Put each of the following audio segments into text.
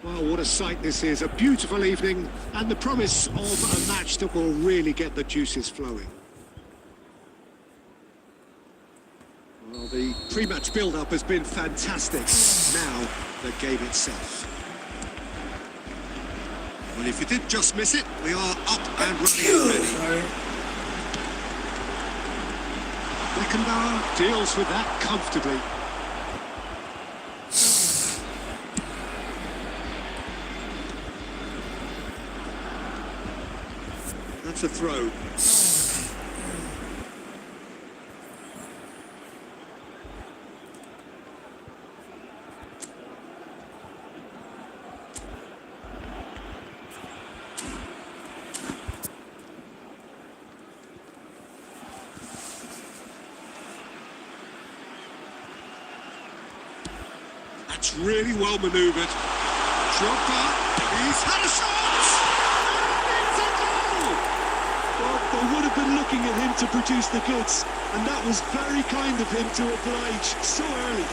Well, what a sight this is. A beautiful evening and the promise of a match that will really get the juices flowing. Well, the pre-match build-up has been fantastic. Now, the game itself. Well, if you did just miss it, we are up and running already. Beckenbauer deals with that comfortably. That's a throw. That's really well manoeuvred. Drogba, he's had a shot! They would have been looking at him to produce the goods, and that was very kind of him to oblige so early.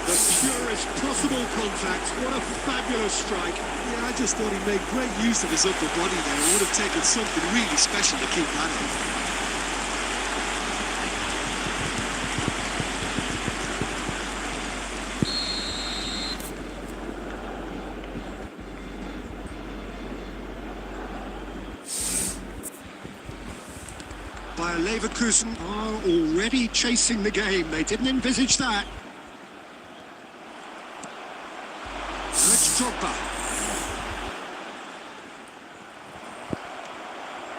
The purest possible contact. What a fabulous strike. Yeah, I just thought he made great use of his upper body there. It would have taken something really special to keep that in. Bayer Leverkusen are already chasing the game. They didn't envisage that. That's Drogba.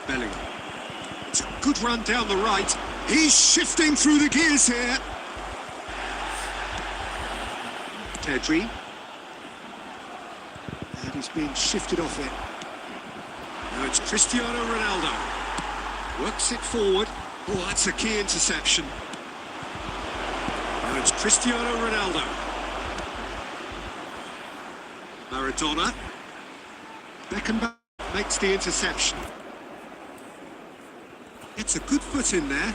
Bellingham. It's a good run down the right. He's shifting through the gears here. Pedri. And he's being shifted off it. Now it's Cristiano Ronaldo. Works it forward. Oh, that's a key interception. Now it's Cristiano Ronaldo. Maradona. Beckenbauer makes the interception. It's a good foot in there.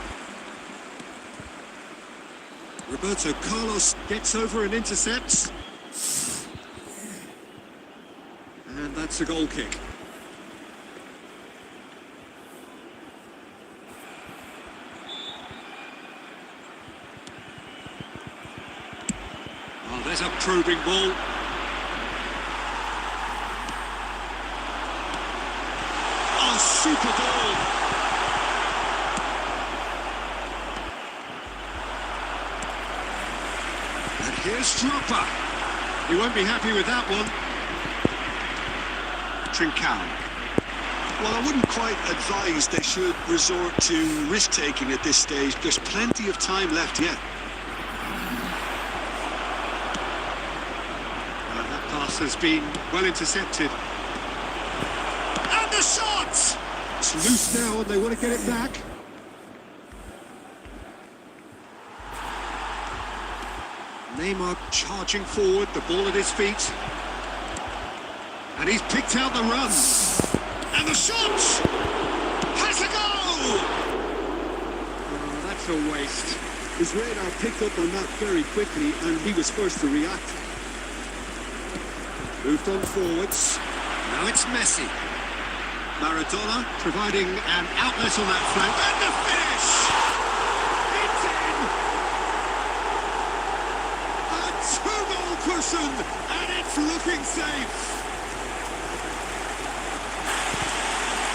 Roberto Carlos gets over and intercepts. And that's a goal kick. Oh, there's a probing ball. Oh, super goal. And here's Drogba. He won't be happy with that one. Trincao. Well, I wouldn't quite advise they should resort to risk-taking at this stage. There's plenty of time left yet. That pass has been well intercepted. And the shot! It's loose now and they want to get it back. Neymar charging forward, the ball at his feet. And he's picked out the run. And the shot! Has a goal! Oh, that's a waste. His radar picked up on that very quickly, and he was first to react. Moved on forwards. Now it's Messi. Maradona providing an outlet on that flank. And the finish! It's in! A two-goal cushion, and it's looking safe.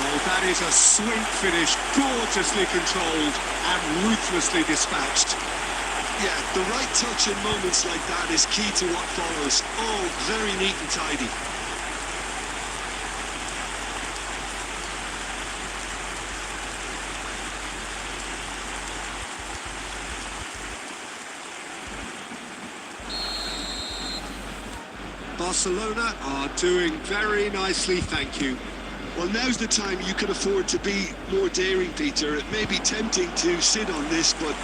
Oh, that is a sweet finish, gorgeously controlled and ruthlessly dispatched. Yeah, the right touch in moments like that is key to what follows. Oh, very neat and tidy. Barcelona are doing very nicely, thank you. Well, now's the time you can afford to be more daring, Peter. It may be tempting to sit on this, but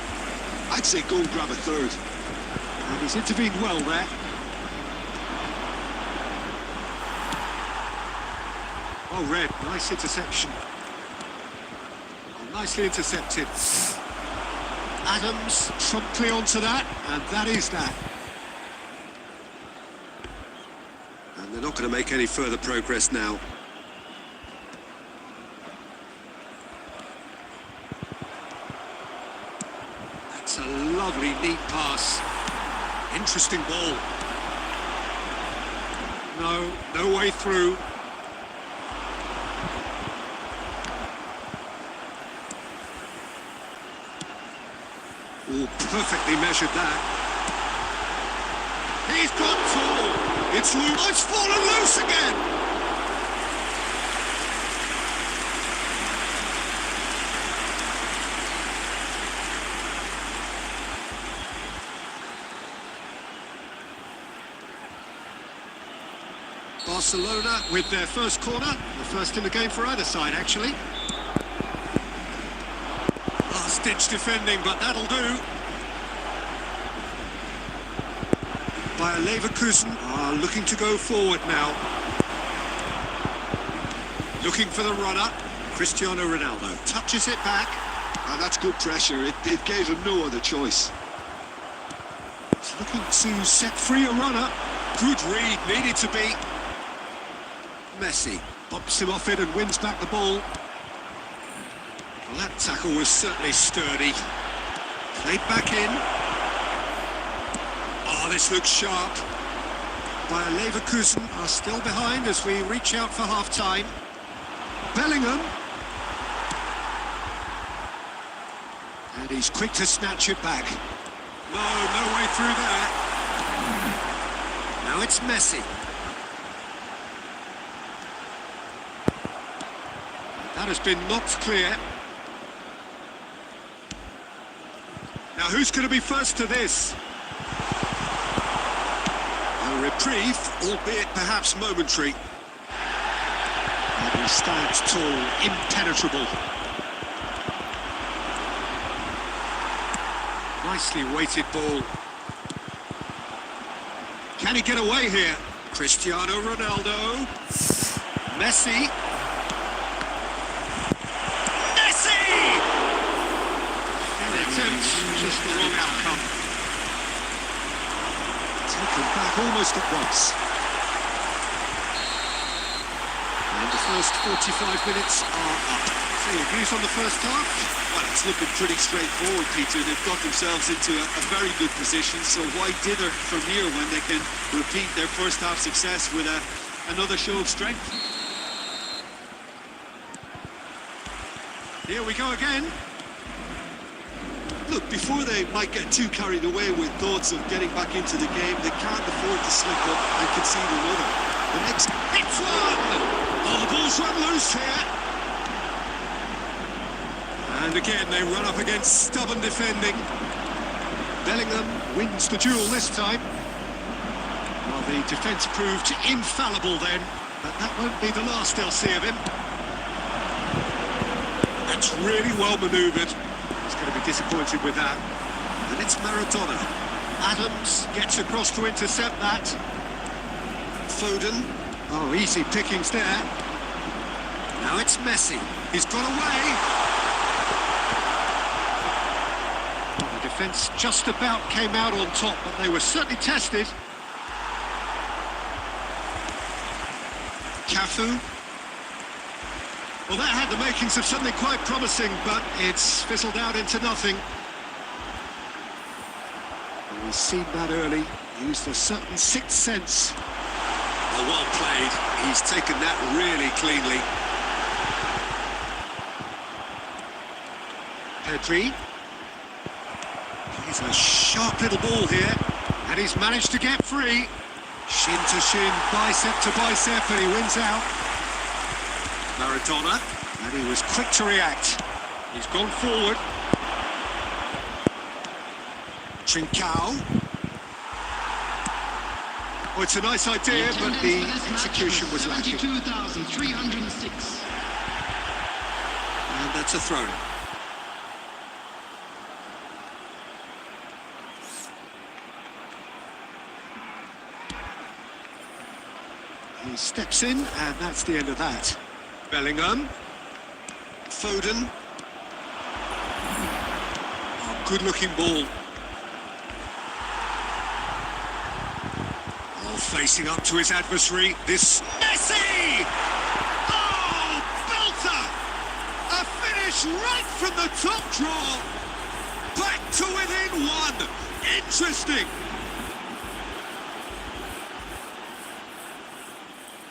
I'd say go and grab a third. And he's intervened well there. Oh, Red, nice interception. Oh, nicely intercepted. Adams promptly onto that, and that is that. And they're not going to make any further progress now. That's a lovely, neat pass. Interesting ball. No way through. Oh, perfectly measured that. He's got tall. It's loose. Oh, it's fallen loose again. Barcelona with their first corner, the first in the game for either side, actually. Last-ditch defending, but that'll do. Bayer Leverkusen are looking to go forward now. Looking for the runner. Cristiano Ronaldo touches it back. That's good pressure. It gave him no other choice. He's looking to set free a runner. Good read, needed to be. Messi bumps him off it and wins back the ball. Well, that tackle was certainly sturdy. Played back in. Oh, this looks sharp. Bayer Leverkusen are still behind as we reach out for half-time. Bellingham. And he's quick to snatch it back. No way through there. Now it's Messi. That has been knocked clear. Now who's going to be first to this? A reprieve, albeit perhaps momentary. And he stands tall, impenetrable. Nicely weighted ball. Can he get away here? Cristiano Ronaldo. Messi. Just the wrong outcome. Taken back almost at once. And the first 45 minutes are up. So your views on the first half? Well, it's looking pretty straightforward, Peter. They've got themselves into a very good position, so why dither from here when they can repeat their first half success with another show of strength? Here we go again. Look, before they might get too carried away with thoughts of getting back into the game, they can't afford to slip up and concede another. The next... It's one! Oh, the ball's run loose here. And again, they run up against stubborn defending. Bellingham wins the duel this time. Well, the defence proved infallible then, but that won't be the last they'll see of him. That's really well manoeuvred. He's going to be disappointed with that. And it's Maradona. Adams gets across to intercept that. Foden. Oh, easy pickings there. Now it's Messi. He's got away. Well, the defence just about came out on top, but they were certainly tested. Cafu. Well, that had the makings of something quite promising, but it's fizzled out into nothing. And we've seen that early, used a certain sixth sense. Well played. He's taken that really cleanly. Pedri. He's a sharp little ball here, and he's managed to get free. Shin to shin, bicep to bicep, and he wins out. Maradona. And he was quick to react. He's gone forward. Trincao. Oh, it's a nice idea, but the execution was lacking. 72,306. And that's a throw. He steps in, and that's the end of that. Bellingham. Foden. Oh, good-looking ball. Oh, facing up to his adversary, this Messi! Oh, belter! A finish right from the top draw. Back to within one. Interesting.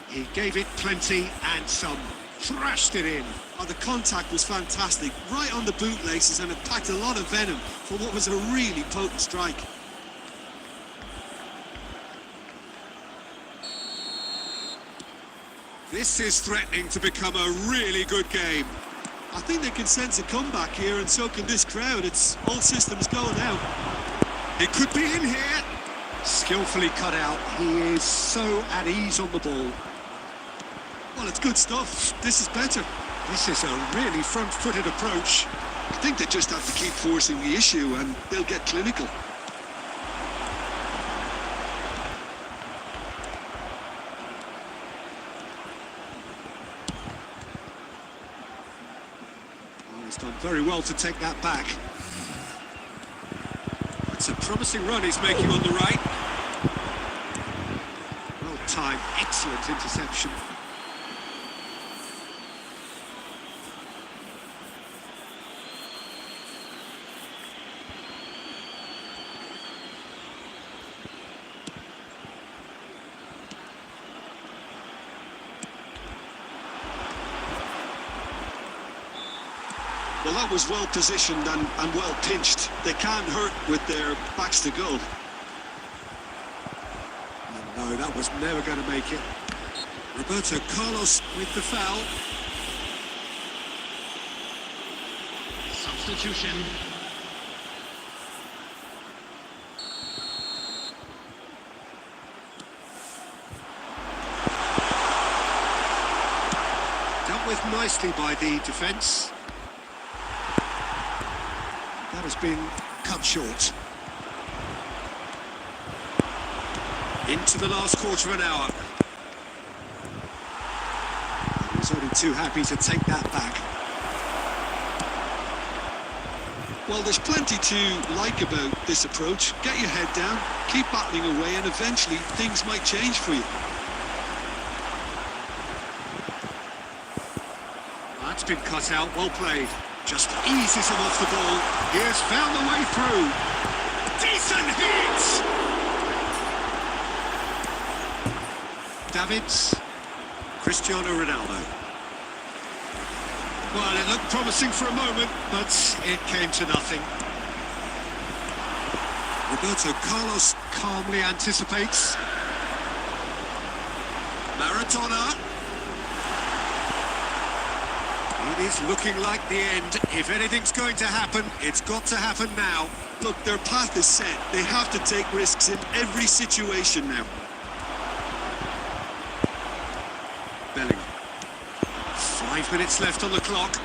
He gave it plenty and some. Thrashed it in. Oh, the contact was fantastic, right on the bootlaces, and it packed a lot of venom for what was a really potent strike. This is threatening to become a really good game. I think they can sense a comeback here, and so can this crowd. It's all systems go now. It could be in here. Skillfully cut out. He is so at ease on the ball. Well, it's good stuff. This is better. This is a really front-footed approach. I think they just have to keep forcing the issue, and they'll get clinical. Oh, he's done very well to take that back. It's a promising run he's making on the right. Well timed, excellent interception. Well, that was well positioned and well pinched. They can't hurt with their backs to goal. No, that was never going to make it. Roberto Carlos with the foul. Substitution. Dealt with nicely by the defence. That has been cut short. Into the last quarter of an hour. He was only too happy to take that back. Well, there's plenty to like about this approach. Get your head down, keep battling away, and eventually things might change for you. That's been cut out, well played. Just eases him off the ball. He has found the way through. Decent hit! Davids. Cristiano Ronaldo. Well, it looked promising for a moment, but it came to nothing. Roberto Carlos calmly anticipates. Maradona. It is looking like the end. If anything's going to happen, it's got to happen now. Look, their path is set. They have to take risks in every situation now. Bellingham. 5 minutes left on the clock.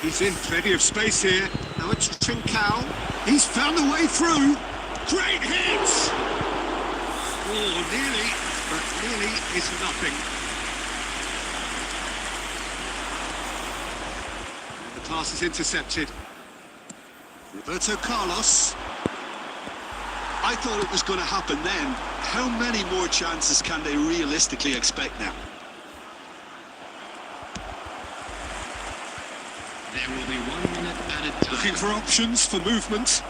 He's in plenty of space here. Now it's Trincao. He's found a way through. Great hit! Oh, nearly, but nearly is nothing. The pass is intercepted. Roberto Carlos. I thought it was going to happen then. How many more chances can they realistically expect now? There will be 1 minute added time. Looking for options for movement.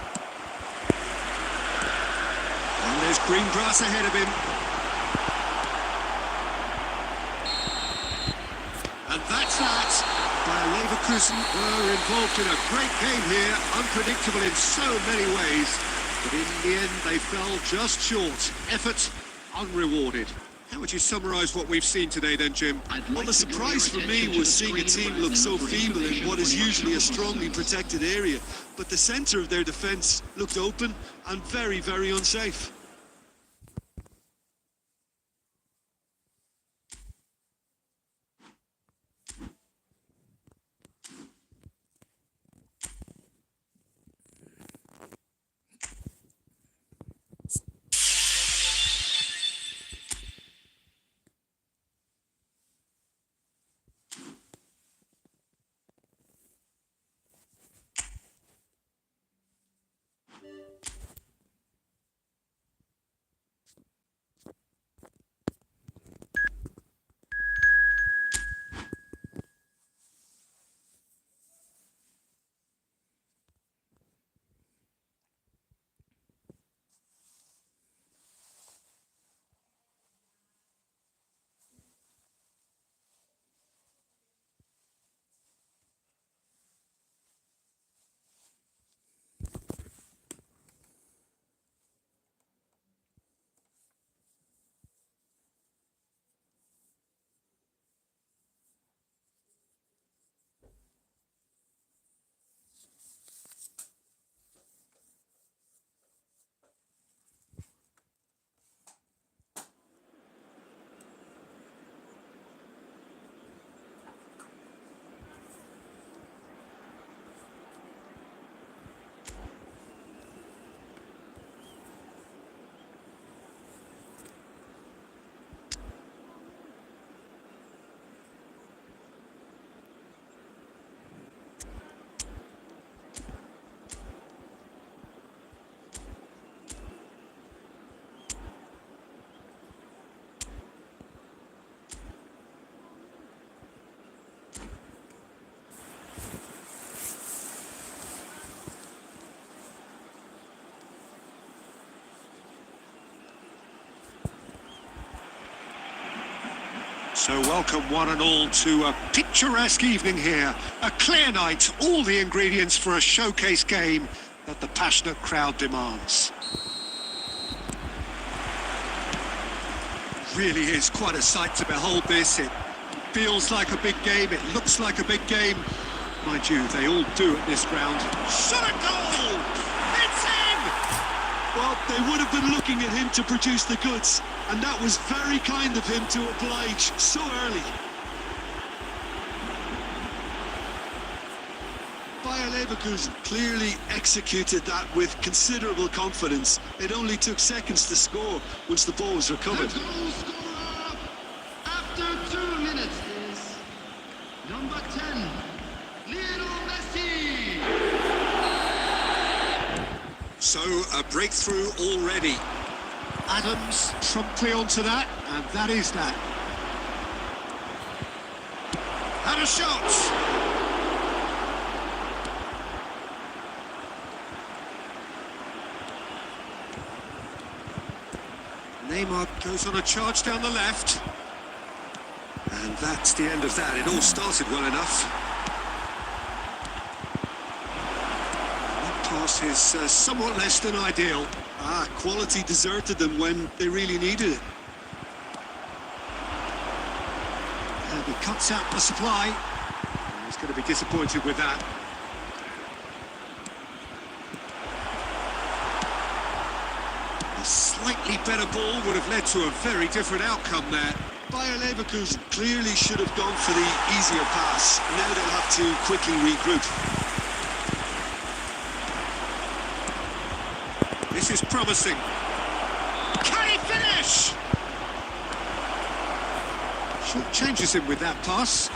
And there's green grass ahead of him. And that's that. Bayer Leverkusen were involved in a great game here, unpredictable in so many ways. But in the end, they fell just short. Effort unrewarded. How would you summarise what we've seen today then, Jim? Well, the surprise for me was seeing a team look so feeble in what is usually a strongly protected area. But the centre of their defence looked open and very, very unsafe. So welcome one and all to a picturesque evening here. A clear night, all the ingredients for a showcase game that the passionate crowd demands. Really is quite a sight to behold this. It feels like a big game, it looks like a big game. Mind you, they all do at this ground. Shot a goal! It's in! Well, they would have been looking at him to produce the goods, and that was very kind of him to oblige so early. Bayer Leverkusen clearly executed that with considerable confidence. It only took seconds to score once the ball was recovered. The goal scorer after 2 minutes is number 10, Lionel Messi. So, a breakthrough already. Adams promptly onto that, and that is that. And a shot! Neymar goes on a charge down the left. And that's the end of that. It all started well enough. That pass is somewhat less than ideal. Quality deserted them when they really needed it. And he cuts out the supply. He's going to be disappointed with that. A slightly better ball would have led to a very different outcome there. Bayer Leverkusen clearly should have gone for the easier pass. Now they'll have to quickly regroup. This is promising. Can he finish? Short changes him with that pass.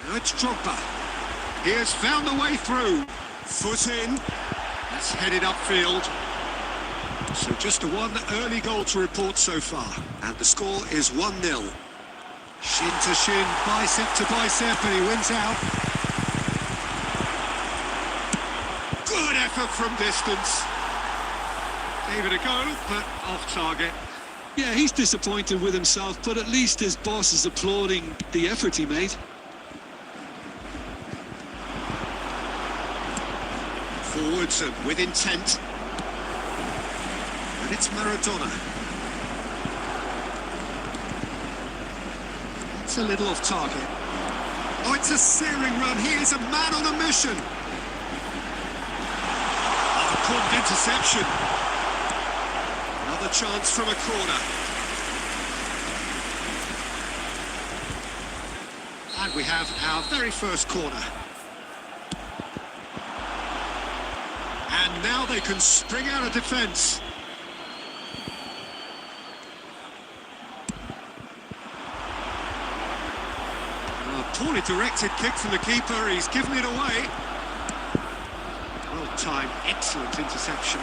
Now it's Drogba. He has found the way through. Foot in. That's headed upfield. So just a one early goal to report so far. And the score is 1-0. Shin to shin, bicep to bicep, and he wins out. Good effort from distance. Gave it a go, but off target. Yeah, he's disappointed with himself, but at least his boss is applauding the effort he made. Forwards and with intent. And it's Maradona. It's a little off target. Oh, it's a searing run. He is a man on a mission. Oh, important interception. Another chance from a corner. And we have our very first corner. And now they can spring out of defence. Poorly directed kick from the keeper, he's given it away. Well timed, excellent interception.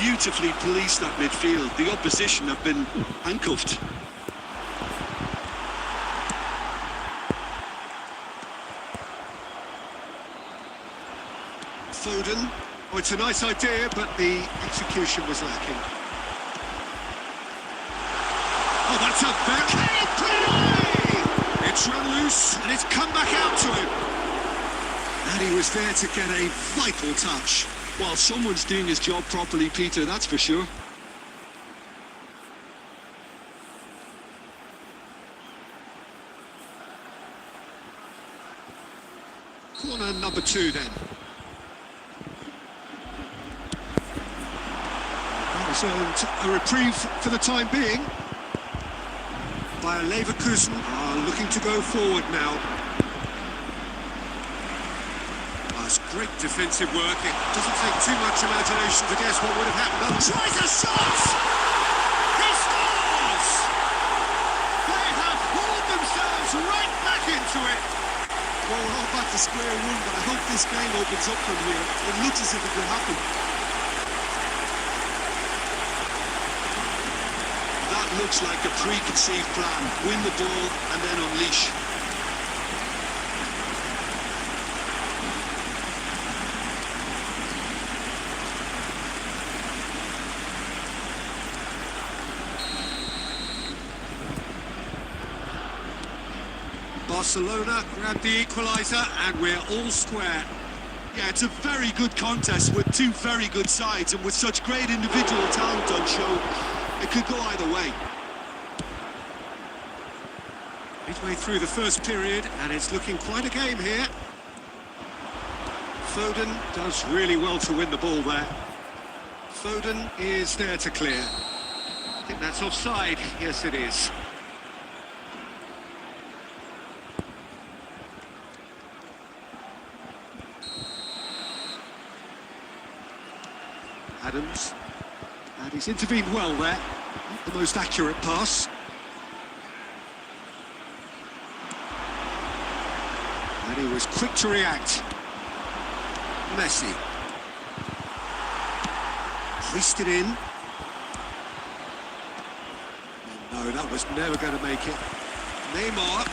Beautifully policed that midfield. The opposition have been handcuffed. Foden. Oh, it's a nice idea, but the execution was lacking. Oh, that's a backhand play! It's run loose, and it's come back out to him. And he was there to get a vital touch. Well, someone's doing his job properly, Peter, that's for sure. Corner number 2 then. That has earned a reprieve for the time being. Bayer Leverkusen are looking to go forward now. That's great defensive work. It doesn't take too much imagination to guess what would have happened. Tries a shot! He scores! They have hauled themselves right back into it. Well, we're all back to square one, but I hope this game opens up from here. It looks as if it could happen. That looks like a preconceived plan. Win the ball and then unleash. Barcelona grabbed the equaliser and we're all square. Yeah, it's a very good contest with two very good sides, and with such great individual talent on show, it could go either way. Midway through the first period, and it's looking quite a game here. Foden does really well to win the ball there. Foden is there to clear. I think that's offside. Yes, it is. Adams. And he's intervened well there. Not the most accurate pass. And he was quick to react. Messi. Hoisted in. No, that was never going to make it. Neymar.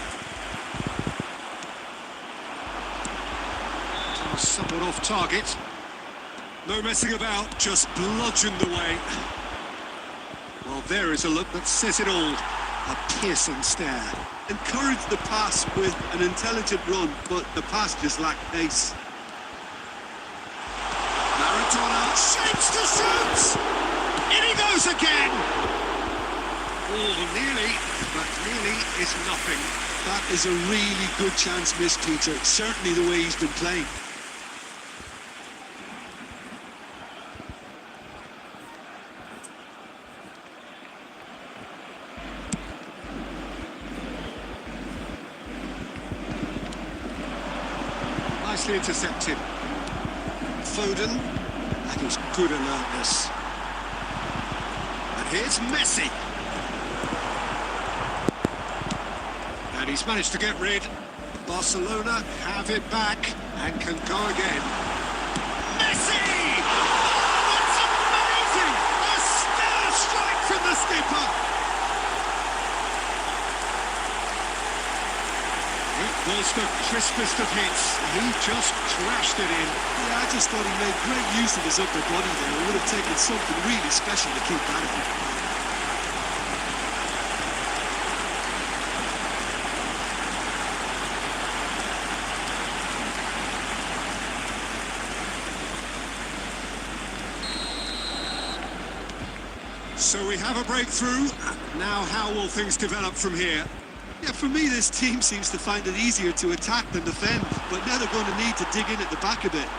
Pass somewhat off target. No messing about, just bludgeoned away. Well, there is a look that says it all. A piercing stare. Encouraged the pass with an intelligent run, but the pass just lacked pace. Maradona shapes to shoot! In he goes again! Oh, nearly, but nearly is nothing. That is a really good chance missed, Peter. Certainly the way he's been playing. Nicely intercepted. Foden, and he's good alertness. And here's Messi. And he's managed to get rid. Barcelona have it back and can go again. Messi! Oh, that's amazing! keeper. It was the crispest of hits. He just crashed it in. Yeah, I just thought he made great use of his upper body there. It would have taken something really special to keep that in. So we have a breakthrough. Now how will things develop from here? Yeah, for me, this team seems to find it easier to attack than defend, but now they're going to need to dig in at the back a bit.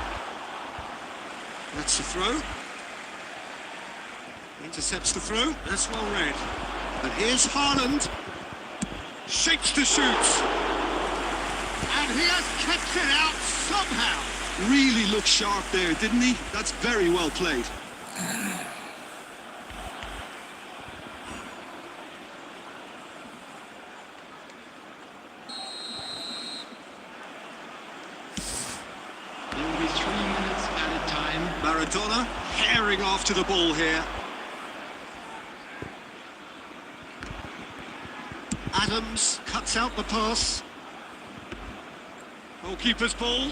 That's the throw. Intercepts the throw. That's well read. And here's Haaland. Shapes to shoot. And he has kept it out somehow. Really looked sharp there, didn't he? That's very well played. There will be 3 minutes at a time. Maradona herring after the ball here. Adams cuts out the pass. Goalkeeper's ball.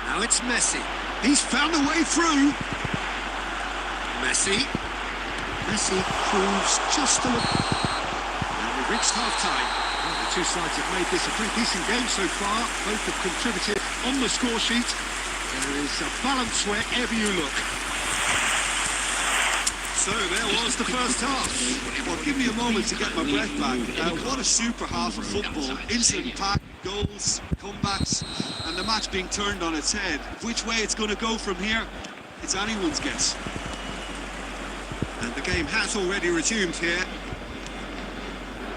Now it's Messi. He's found a way through. Messi. Messi proves just a little. And we've reached half-time. Well, the two sides have made this a pretty decent game so far. Both have contributed on the score sheet. There is a balance wherever you look. So there was the first half. Well, give me a moment to get my breath back. What a super half of football. Instant pack, goals, comebacks, and the match being turned on its head. Which way it's going to go from here, it's anyone's guess. And the game has already resumed here.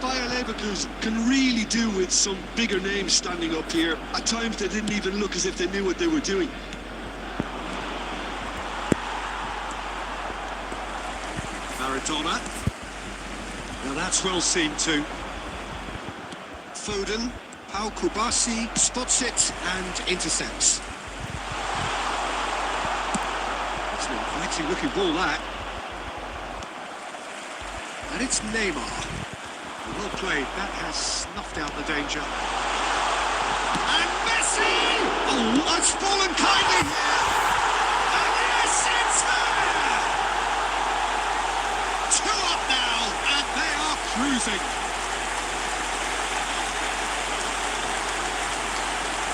Bayer Leverkusen can really do with some bigger names standing up here. At times they didn't even look as if they knew what they were doing. Maradona. Now that's well seen too. Foden, Pau Kubasi spots it and intercepts. It's an inviting looking ball, that. And it's Neymar. Well played, that has snuffed out the danger. And Messi! Oh, that's fallen kindly here! And yes, it's there! 2 up now, and they are cruising.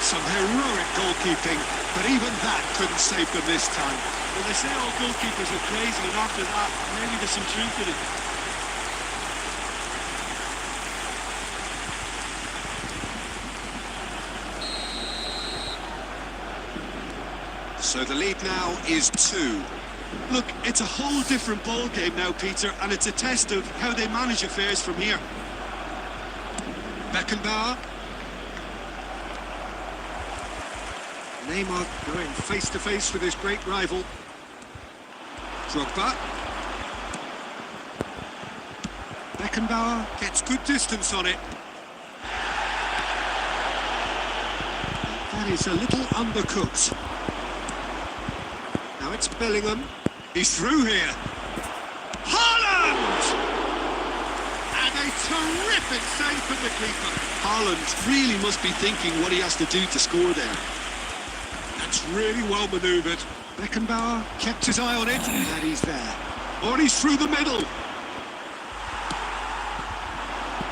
Some heroic goalkeeping, but even that couldn't save them this time. Well, they say all goalkeepers are crazy, and after that, maybe there's some truth in it. So the lead now is 2. Look, it's a whole different ball game now, Peter, and it's a test of how they manage affairs from here. Beckenbauer. Neymar going face to face with his great rival. Drogba. Beckenbauer gets good distance on it. That is a little undercooked. Now it's Bellingham. He's through here. Haaland! And a terrific save from the keeper. Haaland really must be thinking what he has to do to score there. That's really well manoeuvred. Beckenbauer kept his eye on it, and he's there. Or he's through the middle.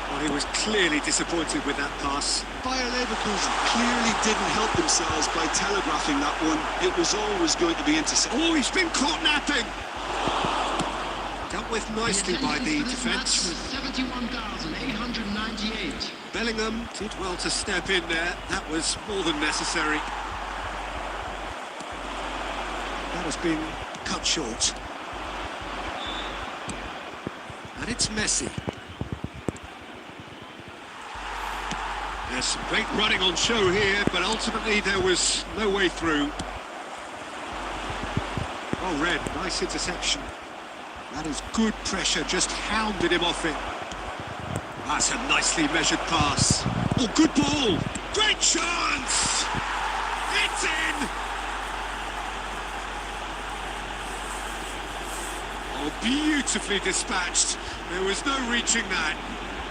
Well, he was clearly disappointed with that pass. Bayer Leverkusen clearly didn't help themselves by telegraphing that one. It was always going to be intercepted. Oh, he's been caught napping. Dealt with nicely by the defence. 71,898. Bellingham did well to step in there. That was more than necessary. That has been cut short. And it's Messi. There's some great running on show here, but ultimately there was no way through. Well read, nice interception. That is good pressure, just hounded him off it. That's a nicely measured pass. Oh, good ball! Great chance! It's in! Oh, beautifully dispatched. There was no reaching that.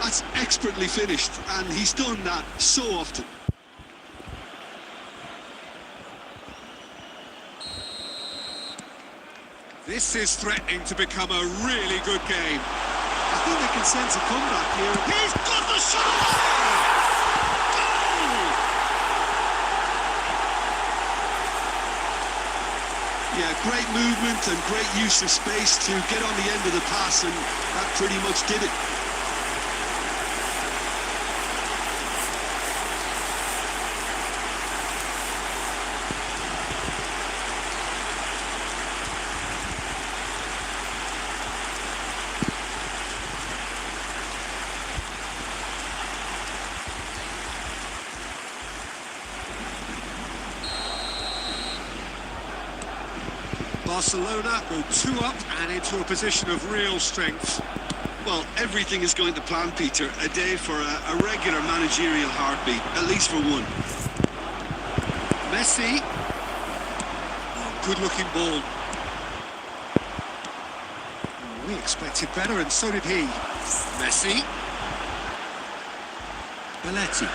That's expertly finished, and he's done that so often. This is threatening to become a really good game. I think they can sense a comeback here. He's got the shot! Yeah, great movement and great use of space to get on the end of the pass, and that pretty much did it. Barcelona go 2 up and into a position of real strength. Well, everything is going to plan, Peter. A day for a regular managerial heartbeat, at least for one. Messi. Oh, good-looking ball. Oh, we expected better, and so did he. Messi. Belletti.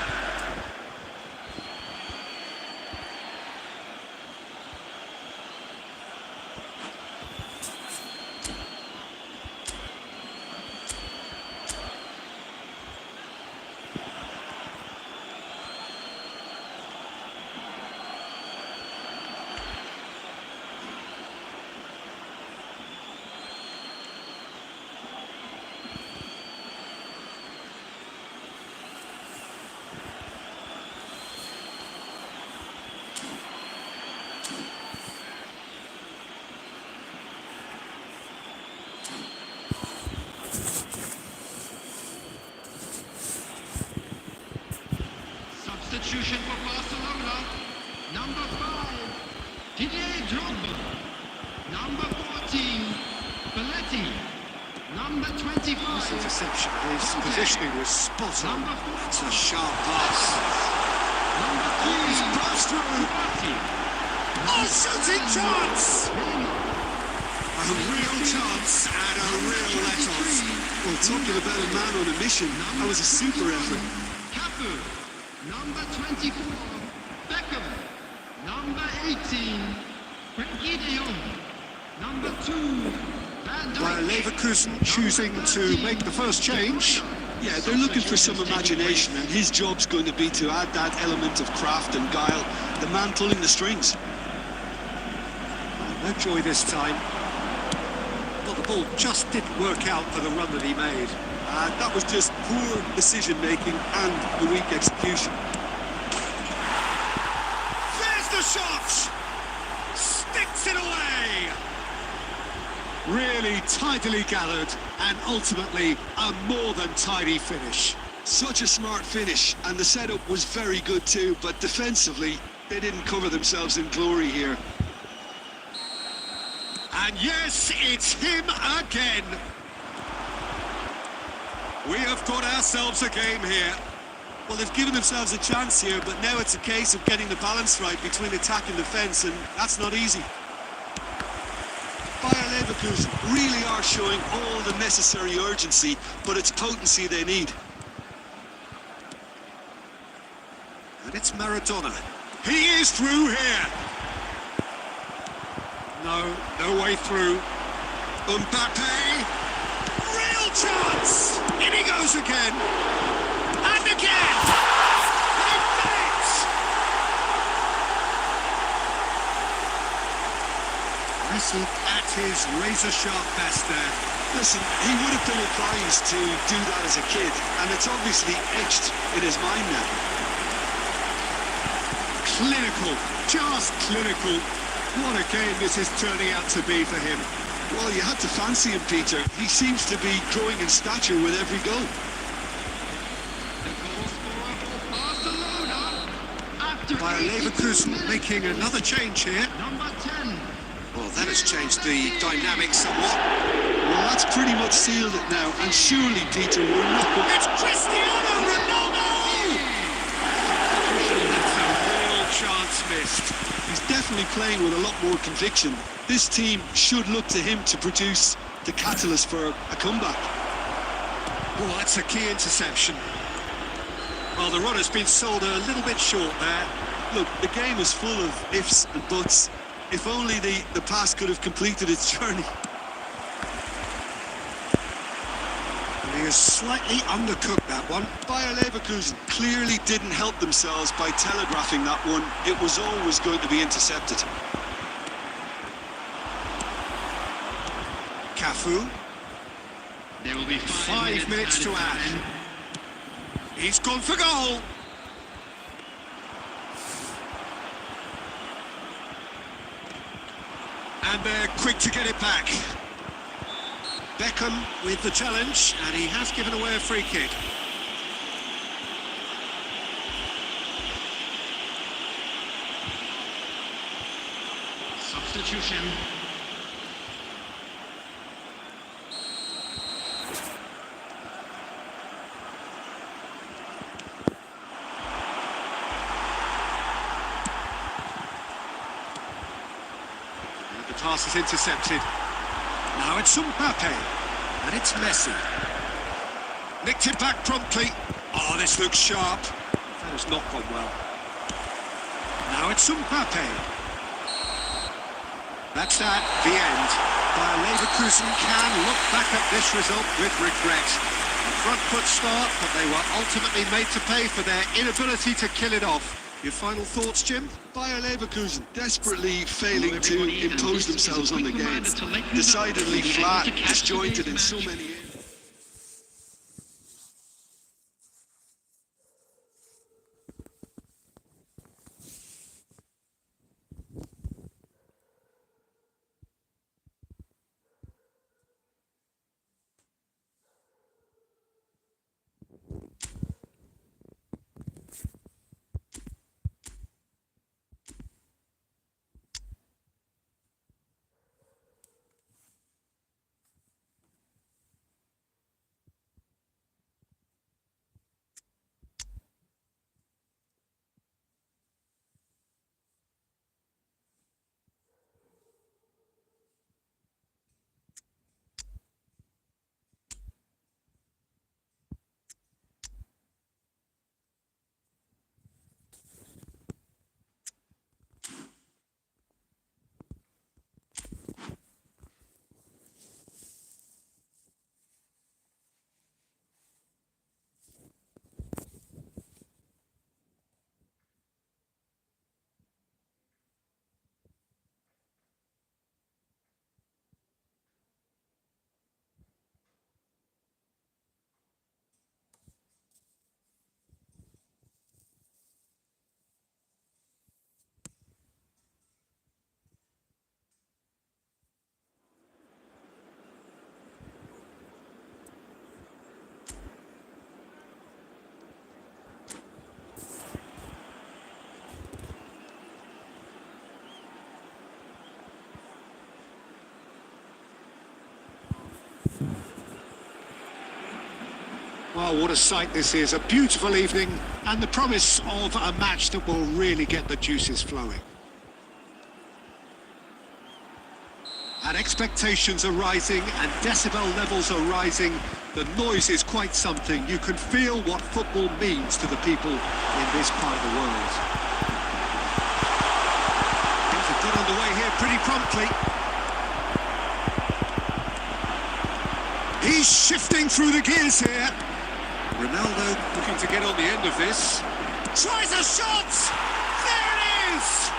Substitution for Barcelona. Number 5, Didier Drogba. Number 14, Belletti. Number 25. This interception, his positioning was spot on. Number 4. It's a sharp pass. Number 3, He's passed through. Oh, shooting chance! A real chance and a real let-off. Well, talking about a man on a mission, that was a super effort. Cafu. Number 24, Beckham. Number 18, Frenkie de Jong. Number 2, Van While Dijk. Leverkusen choosing to make the first change. Yeah, they're looking for some imagination, and his job's going to be to add that element of craft and guile, the man pulling the strings. No joy this time. Well, the ball just didn't work out for the run that he made. That was just poor decision-making and a weak execution. There's the shot! Sticks it away! Really tidily gathered, and ultimately a more than tidy finish. Such a smart finish, and the setup was very good too, but defensively, they didn't cover themselves in glory here. And yes, it's him again. We have got ourselves a game here. Well, they've given themselves a chance here, but now it's a case of getting the balance right between attack and defence, and that's not easy. Bayer Leverkusen really are showing all the necessary urgency, but it's potency they need. And it's Maradona. He is through here. No way through. Mbappe. Real chance. In he goes again. And again. It fits. Messi at his razor-sharp best there. Listen, he would have been advised to do that as a kid, and it's obviously etched in his mind now. Clinical, just clinical. What a game this is turning out to be for him. Well, you had to fancy him, Peter. He seems to be growing in stature with every goal. The goal scorer for Barcelona. After Bayer 82 Leverkusen minutes, making another change here. Number 10. Well, that has changed the dynamic somewhat. Well, that's pretty much sealed it now, and surely, Peter, we're not going... It's Cristiano Ronaldo! That's a real chance missed. He's definitely playing with a lot more conviction. This team should look to him to produce the catalyst for a comeback. Oh, that's a key interception. Well, the run has been sold a little bit short there. Look, the game is full of ifs and buts. If only the pass could have completed its journey. And he has slightly undercooked that one. Bayer Leverkusen clearly didn't help themselves by telegraphing that one. It was always going to be intercepted. Cafu. There will be 5 minutes to add. He's gone for goal. And they're quick to get it back. Beckham with the challenge, and he has given away a free kick. Substitution. The pass is intercepted. Now it's Mbappe, and it's Messi. Nicked it back promptly. Oh, this looks sharp. That has not gone well. Now it's Mbappe. That's that, the end. Bayer Leverkusen can look back at this result with regret. A front foot start, but they were ultimately made to pay for their inability to kill it off. Your final thoughts, Jim? Bayer Leverkusen desperately failing to impose themselves on the game. Decidedly flat, disjointed in so many areas. Oh, what a sight this is. A beautiful evening and the promise of a match that will really get the juices flowing. And expectations are rising and decibel levels are rising. The noise is quite something. You can feel what football means to the people in this part of the world. Things have got underway here pretty promptly. He's shifting through the gears here. Ronaldo looking to get on the end of this. Tries a shot! There it is!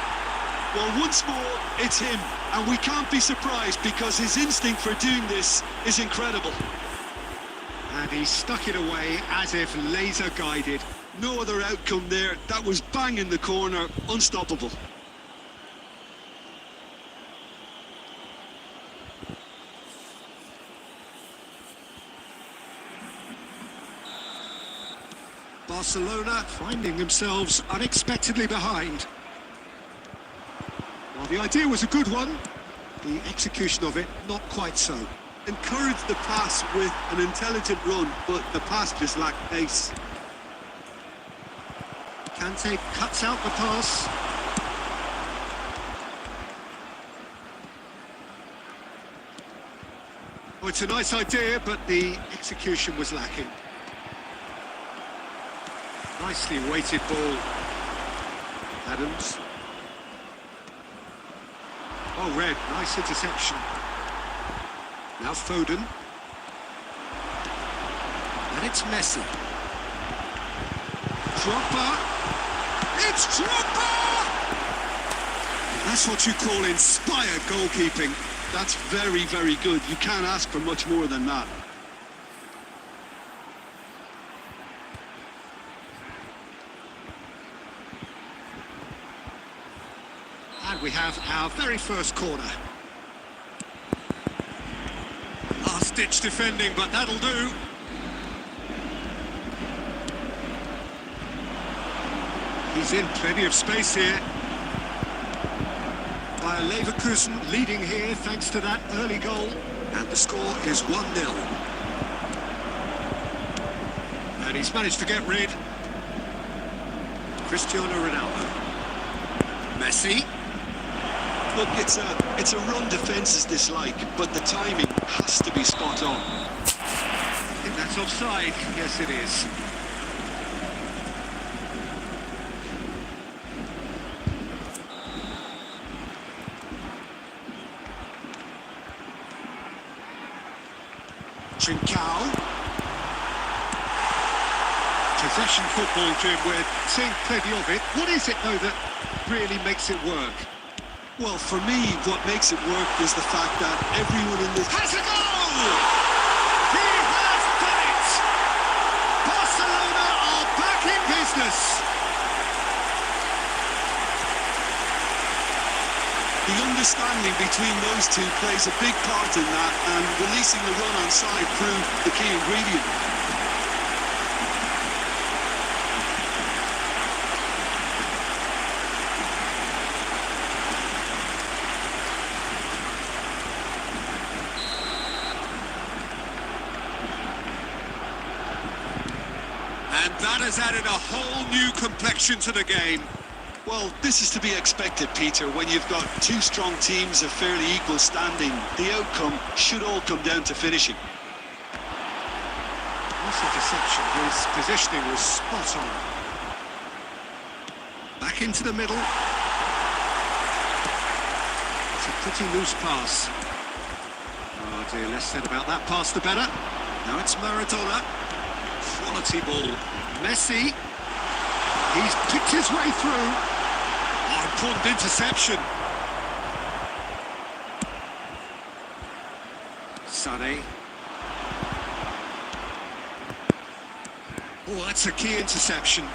Well, once more, it's him. And we can't be surprised because his instinct for doing this is incredible. And he stuck it away as if laser guided. No other outcome there. That was bang in the corner, unstoppable. Barcelona finding themselves unexpectedly behind. Well, the idea was a good one. The execution of it, not quite so. Encouraged the pass with an intelligent run, but the pass just lacked pace. Kante cuts out the pass. Oh, it's a nice idea, but the execution was lacking. Nicely weighted ball. Adams. Oh, Red, nice interception. Now Foden. And it's Messi. Drogba. It's Drogba! That's what you call inspired goalkeeping. That's very, very good. You can't ask for much more than that. And we have our very first corner. Last-ditch defending, but that'll do. He's in plenty of space here. Bayer Leverkusen leading here thanks to that early goal. And the score is 1-0. And he's managed to get rid. Cristiano Ronaldo. Messi. Look, it's a run defence's dislike, but the timing has to be spot on. I think that's offside. Yes, it is. Trincao. Possession football, Jim, we're seeing plenty of it. What is it, though, that really makes it work? Well, for me, what makes it work is the fact that everyone in this... Has a goal! He has done it! Barcelona are back in business! The understanding between those two plays a big part in that, and releasing the run on side proved the key ingredient. And that has added a whole new complexion to the game. Well, this is to be expected, Peter. When you've got two strong teams of fairly equal standing, the outcome should all come down to finishing. Nice interception. His positioning was spot on. Back into the middle. It's a pretty loose pass. Oh dear, less said about that pass the better. Now it's Maradona. Quality ball. Messi. He's picked his way through. Oh, important interception. Sané. Oh, that's a key interception.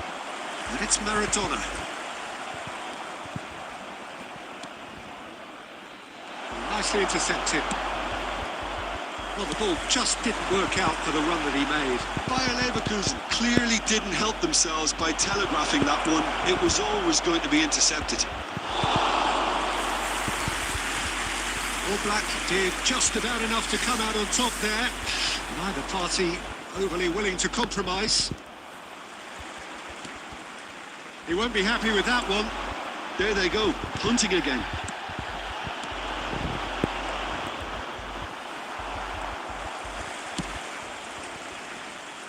And it's Maradona. Nicely intercepted. Well, the ball just didn't work out for the run that he made. Bayer Leverkusen clearly didn't help themselves by telegraphing that one. It was always going to be intercepted. All Black did just about enough to come out on top there. Neither party overly willing to compromise. He won't be happy with that one. There they go, hunting again.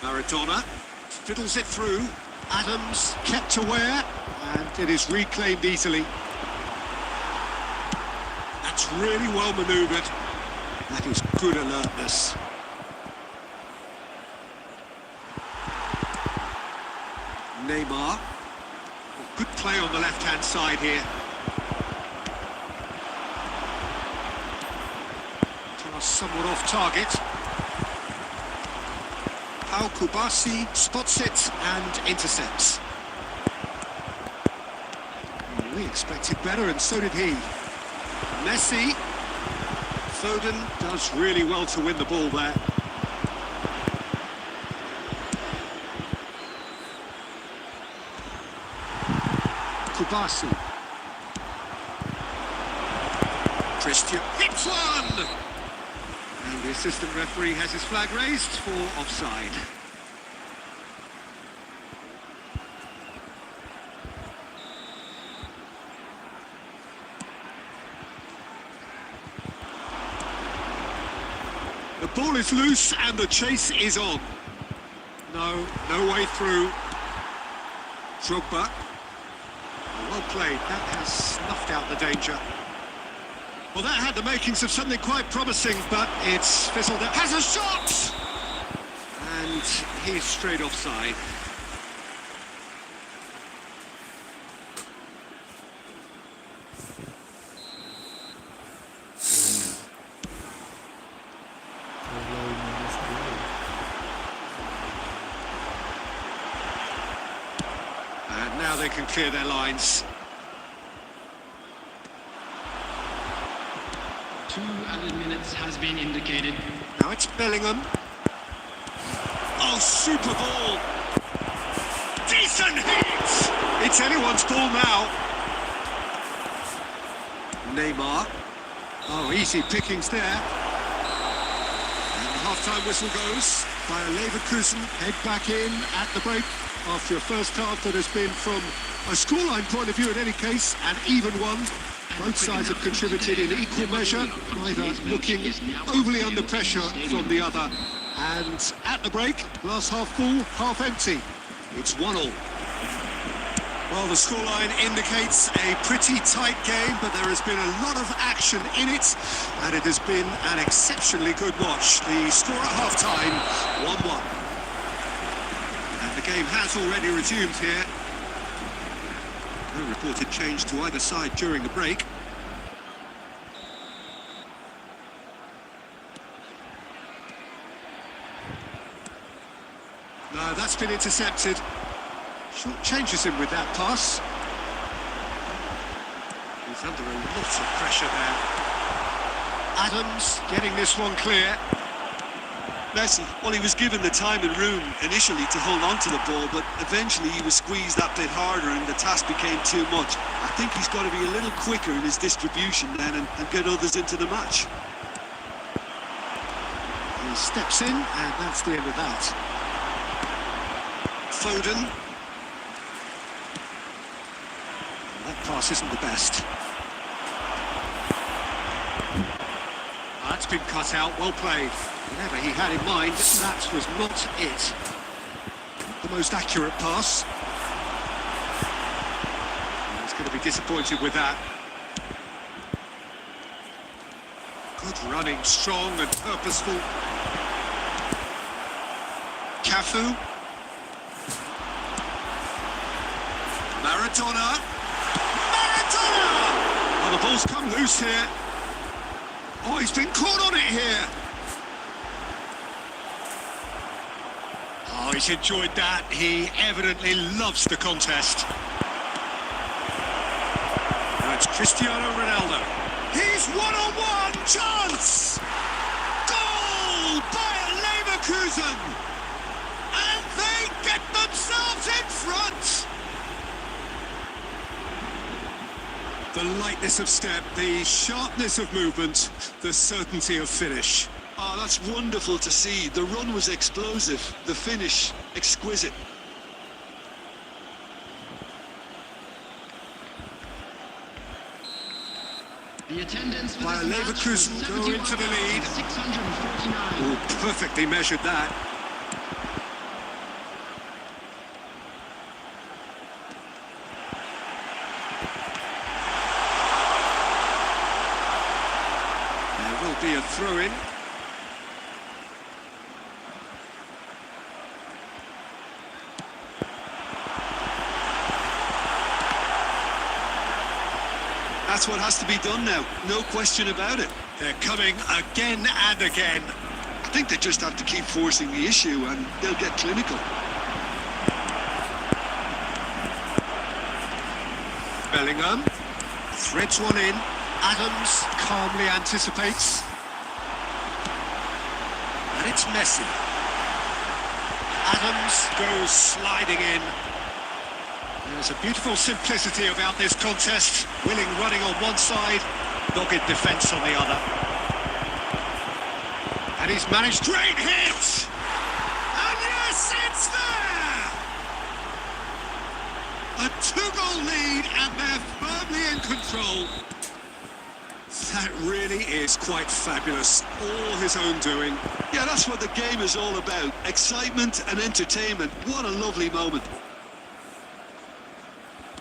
Maradona fiddles it through. Adams kept aware, and it is reclaimed easily. That's really well manoeuvred. That is good alertness. Neymar. Oh, good play on the left-hand side here. Pass somewhat off target. Pau Kubasi spots it and intercepts. We expected better, and so did he. Messi. Foden does really well to win the ball there. Kubasi. Christian hits one! And the assistant referee has his flag raised for offside. The ball is loose and the chase is on. No way through. Drogba. Well played, that has snuffed out the danger. Well, that had the makings of something quite promising, but it's fizzled out. Has a shot! And he's straight offside. And now they can clear their lines. 2 added minutes has been indicated. Now it's Bellingham. Oh, super ball! Decent hit! It's anyone's ball now. Neymar. Oh, easy pickings there. And the half-time whistle goes. Bayer Leverkusen head back in at the break after a first half that has been, from a scoreline point of view in any case, an even one. Both sides have contributed in equal measure, neither looking overly under pressure from the other. And at the break, glass half full, half empty. It's 1-1. Well, the scoreline indicates a pretty tight game, but there has been a lot of action in it, and it has been an exceptionally good watch. The score at half-time, 1-1. And the game has already resumed here. No reported change to either side during the break. No, that's been intercepted. Short changes him with that pass. He's under a lot of pressure there. Adams getting this one clear. Messi, well, he was given the time and room initially to hold on to the ball, but eventually he was squeezed that bit harder and the task became too much. I think he's got to be a little quicker in his distribution then and get others into the match. He steps in, and that's the end of that. Foden. That pass isn't the best. That's been cut out, well played. Whatever he had in mind, that was not it. The most accurate pass. He's going to be disappointed with that. Good running, strong and purposeful. Cafu. Maradona! Oh, the ball's come loose here. Oh, he's been caught on it here. Oh, he's enjoyed that. He evidently loves the contest. Now it's Cristiano Ronaldo. He's one-on-one chance! Goal by Leverkusen! And they get themselves in front! The lightness of step, the sharpness of movement, the certainty of finish. Oh, that's wonderful to see. The run was explosive, the finish exquisite. The attendance for Bayer this match Leverkusen was go into the lead. 649. Oh, perfectly measured that. There will be a throw-in. That's what has to be done now, no question about it. They're coming again and again. I think they just have to keep forcing the issue and they'll get clinical. Bellingham threads one in. Adams calmly anticipates. And it's Messi. Adams goes sliding in. There's a beautiful simplicity about this contest. Willing running on one side, dogged defence on the other. And he's managed. Great hit! And yes, it's there! A 2-goal lead, and they're firmly in control. That really is quite fabulous. All his own doing. Yeah, that's what the game is all about. Excitement and entertainment. What a lovely moment.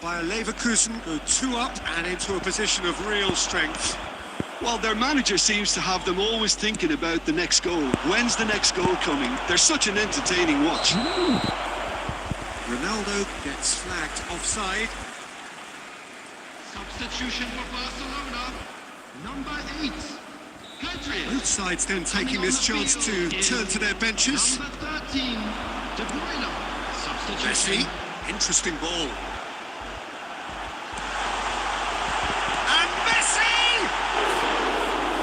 Bayer Leverkusen go 2 up and into a position of real strength. Well, their manager seems to have them always thinking about the next goal. When's the next goal coming? They're such an entertaining watch. Ronaldo gets flagged offside. Substitution for Barcelona. Number 8. Pedri. Both sides then taking this chance to turn to their benches. Number 13. De Bruyne. Messi, Substitution. interesting ball. And Messi!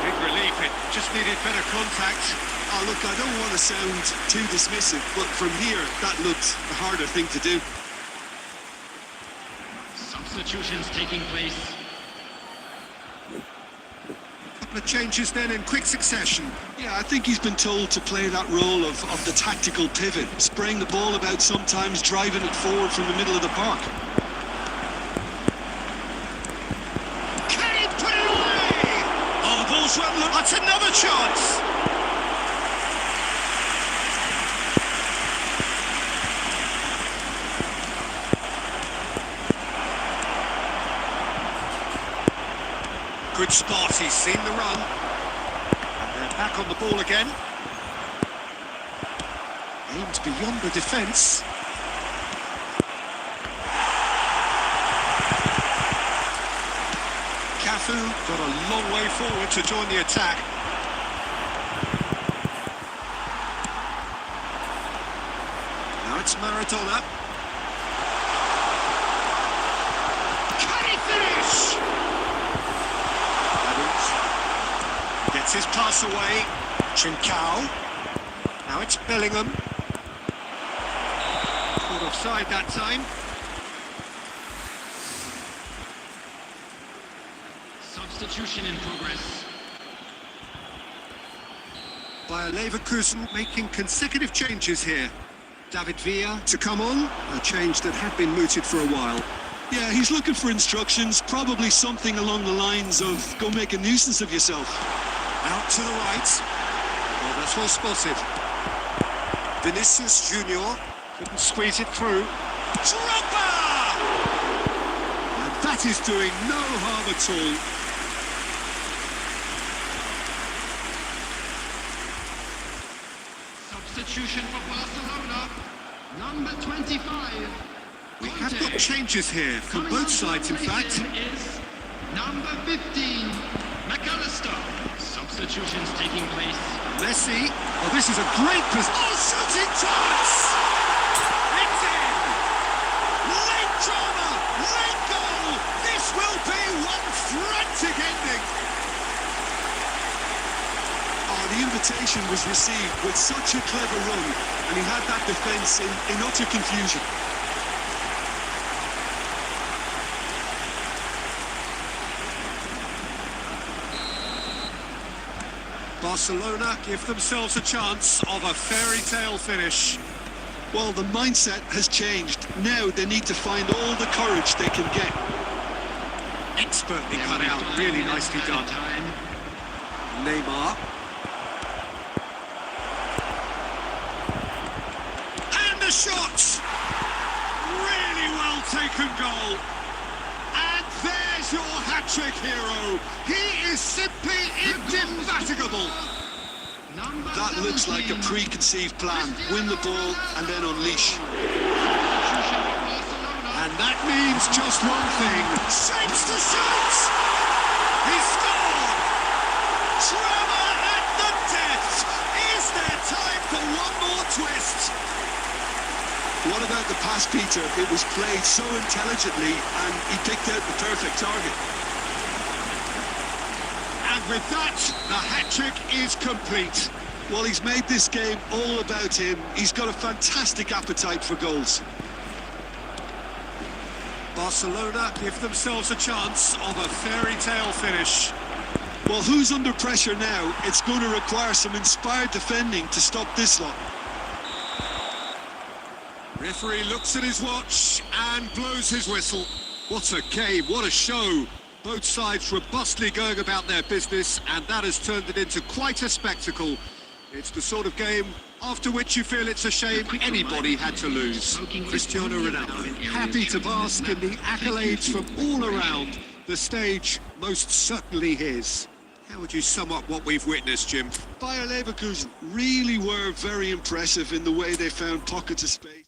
Big relief, it just needed better contact. Oh, look, I don't want to sound too dismissive, but from here, that looked a harder thing to do. Substitutions taking place. Couple of changes then in quick succession. Yeah, I think he's been told to play that role of the tactical pivot, spraying the ball about sometimes, driving it forward from the middle of the park. Can he put it away? Oh, the ball's well looked. That's another chance. Good spot, he's seen the run. And they're back on the ball again. Aimed beyond the defence. Cafu got a long way forward to join the attack. Now it's Maradona. Can he finish? Gets his pass away. Trincao. Now it's Bellingham. Caught offside that time. Substitution in progress. Bayer Leverkusen making consecutive changes here. David Villa to come on. A change that had been mooted for a while. Yeah, he's looking for instructions, probably something along the lines of, go make a nuisance of yourself. Out to the right. Well, that's well spotted. Vinicius Junior couldn't squeeze it through. Drogba! And that is doing no harm at all. Substitution for Barcelona. Number 25. We have got changes here from both sides, in fact. Is number 15. McAllister. Substitutions taking place. Messi. Oh, this is a great position. Oh, shooting chance! It's in! Late drama! Late goal! This will be one frantic ending! Oh, the invitation was received with such a clever run, and he had that defence in utter confusion. Barcelona give themselves a chance of a fairy tale finish. Well, the mindset has changed. Now they need to find all the courage they can get. Expertly cut out, really nicely done. Neymar. And the shot! Really well taken goal. And there's your hat-trick hero. He is simply indefatigable. That looks like a preconceived plan. Win the ball and then unleash. And that means just one thing. Shapes to shoot! He scored! Drama at the death! Is there time for one more twist? What about the pass, Peter? It was played so intelligently and he picked out the perfect target. And with that, the hat-trick is complete. Well, he's made this game all about him. He's got a fantastic appetite for goals. Barcelona give themselves a chance of a fairy tale finish. Well, who's under pressure now? It's going to require some inspired defending to stop this lot. Referee looks at his watch and blows his whistle. What a game, what a show. Both sides robustly going about their business, and that has turned it into quite a spectacle. It's the sort of game after which you feel it's a shame anybody had to lose. Cristiano Ronaldo, happy to bask in the accolades from all around. The stage most certainly his. How would you sum up what we've witnessed, Jim? Bayer Leverkusen really were very impressive in the way they found pockets of space.